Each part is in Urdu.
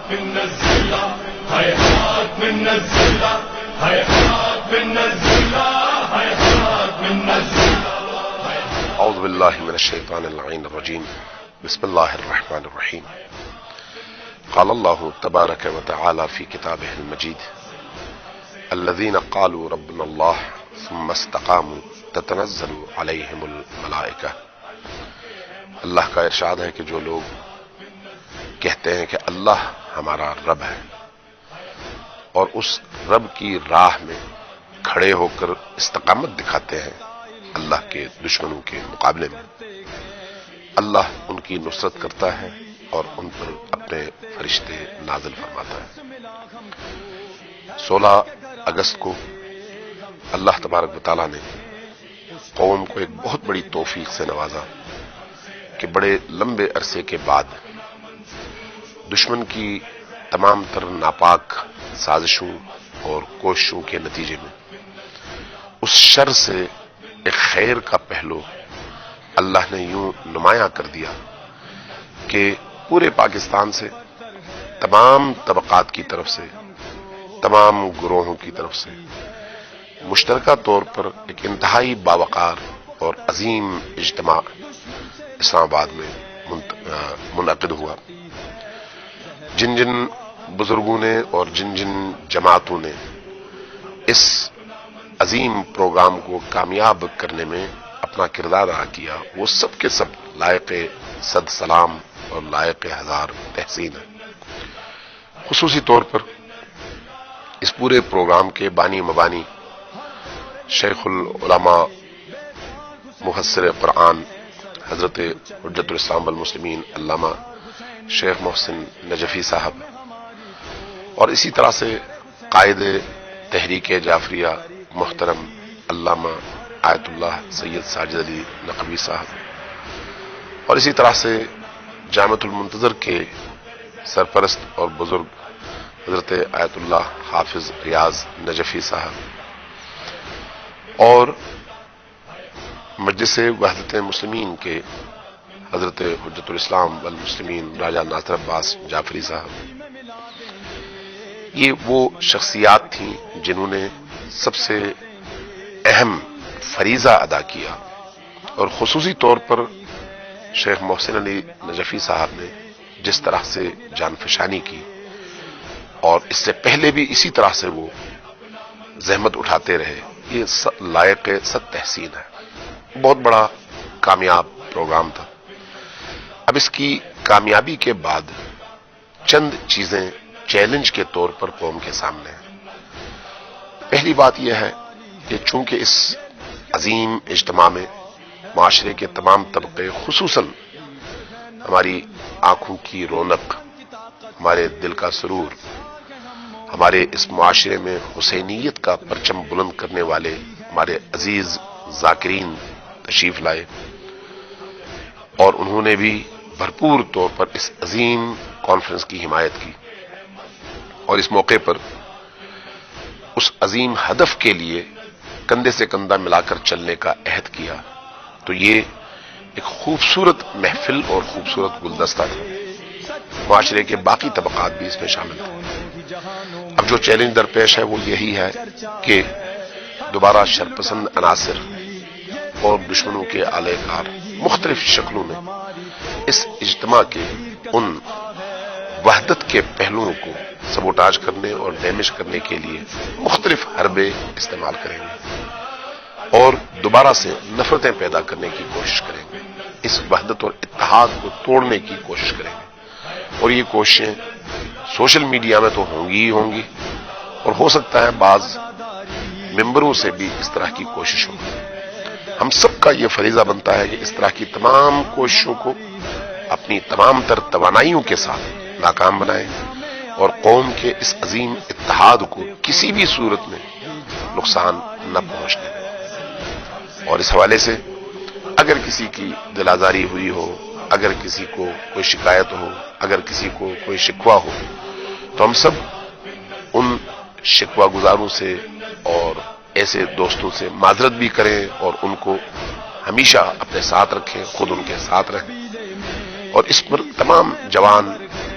من الزلة هيهات من الزلة هيهات من الزلة هيهات من الزلة. أعوذ بالله من الشيطان اللعين الرجيم. بسم الله الرحمن الرحيم. قال الله تبارك وتعالى في كتابه المجيد: الذين قالوا ربنا الله ثم استقاموا تتنزل عليهم الملائکہ. اللہ کا ارشاد ہے کہ جو لوگ کہتے ہیں کہ اللہ ہمارا رب ہے اور اس رب کی راہ میں کھڑے ہو کر استقامت دکھاتے ہیں اللہ کے دشمنوں کے مقابلے میں، اللہ ان کی نصرت کرتا ہے اور ان پر اپنے فرشتے نازل فرماتا ہے۔ 16 اگست کو اللہ تبارک و تعالیٰ نے قوم کو ایک بہت بڑی توفیق سے نوازا کہ بڑے لمبے عرصے کے بعد دشمن کی تمام تر ناپاک سازشوں اور کوششوں کے نتیجے میں اس شر سے ایک خیر کا پہلو اللہ نے یوں نمایاں کر دیا کہ پورے پاکستان سے تمام طبقات کی طرف سے، تمام گروہوں کی طرف سے مشترکہ طور پر ایک انتہائی باوقار اور عظیم اجتماع اسلام آباد میں منعقد ہوا۔ جن جن بزرگوں نے اور جن جن جماعتوں نے اس عظیم پروگرام کو کامیاب کرنے میں اپنا کردار ادا کیا، وہ سب کے سب لائق صد سلام اور لائق ہزار تحسین ہے۔ خصوصی طور پر اس پورے پروگرام کے بانی مبانی شیخ العلماء مفسر قرآن حضرت حجت الاسلام والمسلمین علامہ شیخ محسن نجفی صاحب، اور اسی طرح سے قائد تحریک جعفریہ محترم علامہ آیت اللہ سید ساجد علی نقوی صاحب، اور اسی طرح سے جامعۃ المنتظر کے سرپرست اور بزرگ حضرت آیت اللہ حافظ ریاض نجفی صاحب، اور مجلس وحدت مسلمین کے حضرت حجت الاسلام والمسلمین راجہ ناصر عباس جعفری صاحب۔ یہ وہ شخصیات تھیں جنہوں نے سب سے اہم فریضہ ادا کیا، اور خصوصی طور پر شیخ محسن علی نجفی صاحب نے جس طرح سے جان فشانی کی، اور اس سے پہلے بھی اسی طرح سے وہ زحمت اٹھاتے رہے، یہ لائق صد تحسین ہے۔ بہت بڑا کامیاب پروگرام تھا۔ اب اس کی کامیابی کے بعد چند چیزیں چیلنج کے طور پر قوم کے سامنے ہیں۔ پہلی بات یہ ہے کہ چونکہ اس عظیم اجتماع میں معاشرے کے تمام طبقے، خصوصاً ہماری آنکھوں کی رونق، ہمارے دل کا سرور، ہمارے اس معاشرے میں حسینیت کا پرچم بلند کرنے والے ہمارے عزیز ذاکرین تشریف لائے، اور انہوں نے بھی بھرپور طور پر اس عظیم کانفرنس کی حمایت کی، اور اس موقع پر اس عظیم ہدف کے لیے کندھے سے کندھا ملا کر چلنے کا عہد کیا۔ تو یہ ایک خوبصورت محفل اور خوبصورت گلدستہ تھا۔ معاشرے کے باقی طبقات بھی اس میں شامل تھے۔ اب جو چیلنج درپیش ہے وہ یہی ہے کہ دوبارہ شرپسند عناصر اور دشمنوں کے آلے کار مختلف شکلوں میں اس اجتماع کے ان وحدت کے پہلوؤں کو سبوٹاج کرنے اور ڈیمیج کرنے کے لیے مختلف حربے استعمال کریں گے، اور دوبارہ سے نفرتیں پیدا کرنے کی کوشش کریں گے، اس وحدت اور اتحاد کو توڑنے کی کوشش کریں گے، اور یہ کوششیں سوشل میڈیا میں تو ہوں گی، اور ہو سکتا ہے بعض ممبروں سے بھی اس طرح کی کوشش ہوگی۔ ہم سب کا یہ فریضہ بنتا ہے کہ اس طرح کی تمام کوششوں کو اپنی تمام تر توانائیوں کے ساتھ ناکام بنائیں، اور قوم کے اس عظیم اتحاد کو کسی بھی صورت میں نقصان نہ پہنچنے دیں۔ اور اس حوالے سے اگر کسی کی دل آزاری ہوئی ہو، اگر کسی کو کوئی شکایت ہو، اگر کسی کو کوئی شکوہ ہو، تو ہم سب ان شکوہ گزاروں سے اور ایسے دوستوں سے معذرت بھی کریں، اور ان کو ہمیشہ اپنے ساتھ رکھیں، خود ان کے ساتھ رہیں، اور اس پر تمام جوان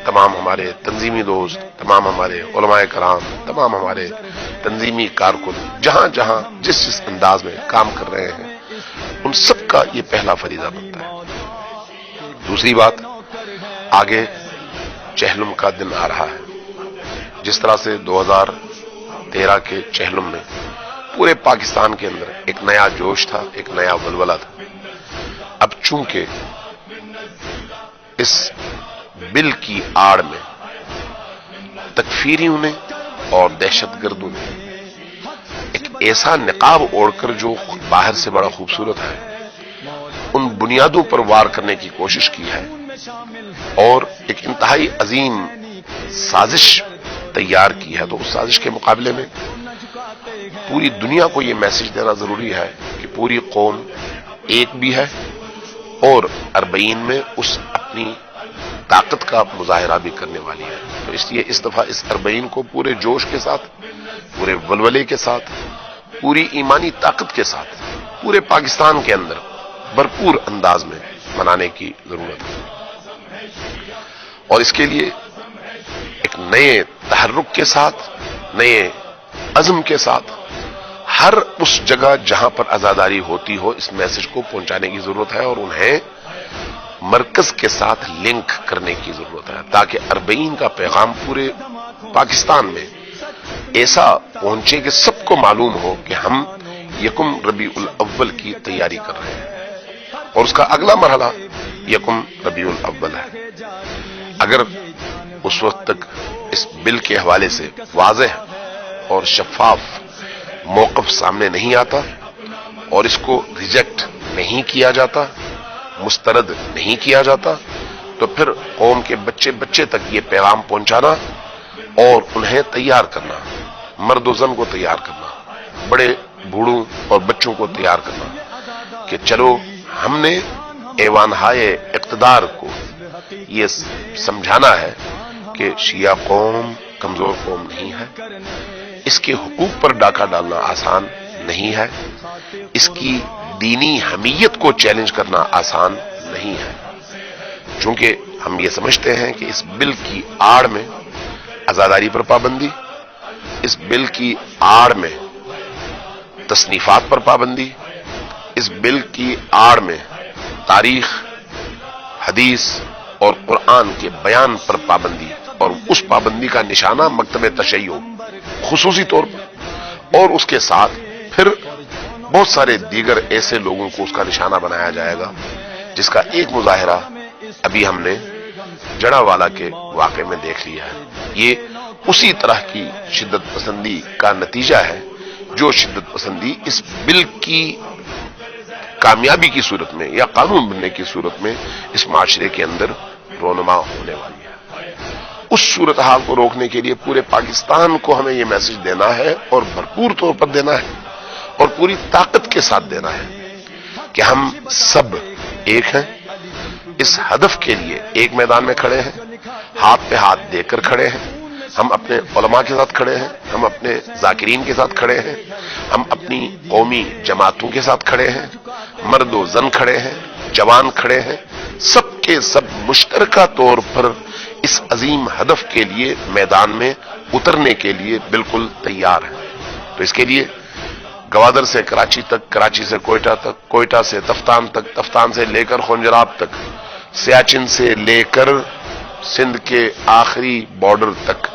تمام ہمارے تنظیمی دوست، تمام ہمارے علماء کرام، تمام ہمارے تنظیمی کارکن جہاں جہاں جس جس انداز میں کام کر رہے ہیں، ان سب کا یہ پہلا فریضہ بنتا ہے۔ دوسری بات، آگے چہلم کا دن آ رہا ہے۔ جس طرح سے 2013 کے چہلم میں پورے پاکستان کے اندر ایک نیا جوش تھا، ایک نیا ولولہ تھا، اب چونکہ اس بل کی آڑ میں تکفیریوں نے اور دہشت گردوں نے ایک ایسا نقاب اوڑھ کر جو باہر سے بڑا خوبصورت ہے، ان بنیادوں پر وار کرنے کی کوشش کی ہے اور ایک انتہائی عظیم سازش تیار کی ہے، تو اس سازش کے مقابلے میں پوری دنیا کو یہ میسج دینا ضروری ہے کہ پوری قوم ایک بھی ہے اور اربعین میں اس اپنی طاقت کا مظاہرہ بھی کرنے والی ہے۔ تو اس لیے اس دفعہ اس اربعین کو پورے جوش کے ساتھ، پورے ولولے کے ساتھ، پوری ایمانی طاقت کے ساتھ پورے پاکستان کے اندر بھرپور انداز میں منانے کی ضرورت ہے، اور اس کے لیے ایک نئے تحرک کے ساتھ، نئے عزم کے ساتھ ہر اس جگہ جہاں پر عزاداری ہوتی ہو اس میسج کو پہنچانے کی ضرورت ہے اور انہیں مرکز کے ساتھ لنک کرنے کی ضرورت ہے، تاکہ اربعین کا پیغام پورے پاکستان میں ایسا پہنچے کہ سب کو معلوم ہو کہ ہم یکم ربیع الاول کی تیاری کر رہے ہیں، اور اس کا اگلا مرحلہ یکم ربیع الاول ہے۔ اگر اس وقت تک اس بل کے حوالے سے واضح اور شفاف موقف سامنے نہیں آتا اور اس کو ریجیکٹ نہیں کیا جاتا، مسترد نہیں کیا جاتا، تو پھر قوم کے بچے بچے تک یہ پیغام پہنچانا اور انہیں تیار کرنا، مرد و زن کو تیار کرنا، بڑے بوڑھوں اور بچوں کو تیار کرنا کہ چلو ہم نے ایوانہائے اقتدار کو یہ سمجھانا ہے کہ شیعہ قوم کمزور قوم نہیں ہے، اس کے حقوق پر ڈاکہ ڈالنا آسان نہیں ہے، اس کی دینی حمیت کو چیلنج کرنا آسان نہیں ہے، چونکہ ہم یہ سمجھتے ہیں کہ اس بل کی آڑ میں عزاداری پر پابندی، اس بل کی آڑ میں تصنیفات پر پابندی، اس بل کی آڑ میں تاریخ، حدیث اور قرآن کے بیان پر پابندی، اور اس پابندی کا نشانہ مکتب تشیع خصوصی طور پر، اور اس کے ساتھ پھر بہت سارے دیگر ایسے لوگوں کو اس کا نشانہ بنایا جائے گا، جس کا ایک مظاہرہ ابھی ہم نے جڑا والا کے واقعے میں دیکھ لیا ہے۔ یہ اسی طرح کی شدت پسندی کا نتیجہ ہے جو شدت پسندی اس بل کی کامیابی کی صورت میں یا قانون بننے کی صورت میں اس معاشرے کے اندر رونما ہونے والی ہے۔ اس صورتحال کو روکنے کے لیے پورے پاکستان کو ہمیں یہ میسج دینا ہے اور بھرپور طور پر دینا ہے اور پوری طاقت کے ساتھ دینا ہے کہ ہم سب ایک ہیں، اس ہدف کے لیے ایک میدان میں کھڑے ہیں، ہاتھ پہ ہاتھ دے کر کھڑے ہیں، ہم اپنے علماء کے ساتھ کھڑے ہیں، ہم اپنے ذاکرین کے ساتھ کھڑے ہیں، ہم اپنی قومی جماعتوں کے ساتھ کھڑے ہیں، مرد و زن کھڑے ہیں، جوان کھڑے ہیں، سب کے سب مشترکہ طور پر اس عظیم ہدف کے لیے میدان میں اترنے کے لیے بالکل تیار ہیں۔ تو اس کے لیے گوادر سے کراچی تک، کراچی سے کوئٹہ تک، کوئٹہ سے تفتان تک، تفتان سے لے کر خنجراب تک، سیاچن سے لے کر سندھ کے آخری بارڈر تک،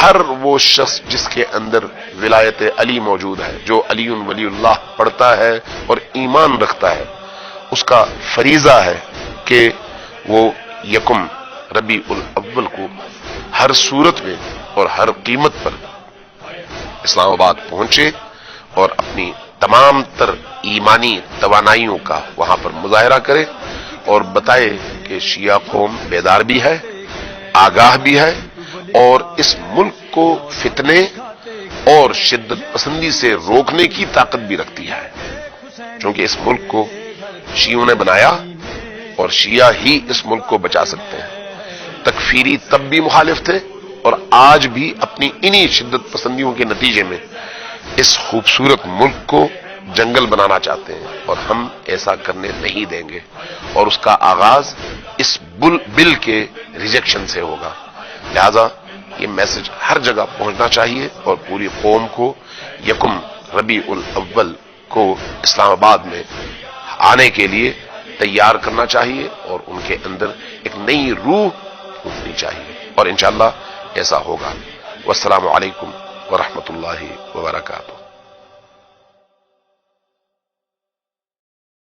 ہر وہ شخص جس کے اندر ولایت علی موجود ہے، جو علی ولی اللہ پڑھتا ہے اور ایمان رکھتا ہے، اس کا فریضہ ہے کہ وہ یکم ربیع الاول کو ہر صورت میں اور ہر قیمت پر اسلام آباد پہنچے اور اپنی تمام تر ایمانی توانائیوں کا وہاں پر مظاہرہ کرے اور بتائے کہ شیعہ قوم بیدار بھی ہے، آگاہ بھی ہے، اور اس ملک کو فتنے اور شدت پسندی سے روکنے کی طاقت بھی رکھتی ہے، چونکہ اس ملک کو شیعوں نے بنایا اور شیعہ ہی اس ملک کو بچا سکتے ہیں۔ تکفیری تب بھی مخالف تھے اور آج بھی اپنی انہی شدت پسندیوں کے نتیجے میں اس خوبصورت ملک کو جنگل بنانا چاہتے ہیں اور ہم ایسا کرنے نہیں دیں گے، اور اس کا آغاز اس بل کے ریجیکشن سے ہوگا۔ لہذا یہ میسج ہر جگہ پہنچنا چاہیے اور پوری قوم کو یکم ربیع الاول کو اسلام آباد میں آنے کے لیے تیار کرنا چاہیے اور ان کے اندر ایک نئی روح پھونکنی چاہیے، اور انشاءاللہ ایسا ہوگا۔ والسلام علیکم ورحمۃ اللہ وبرکاتہ۔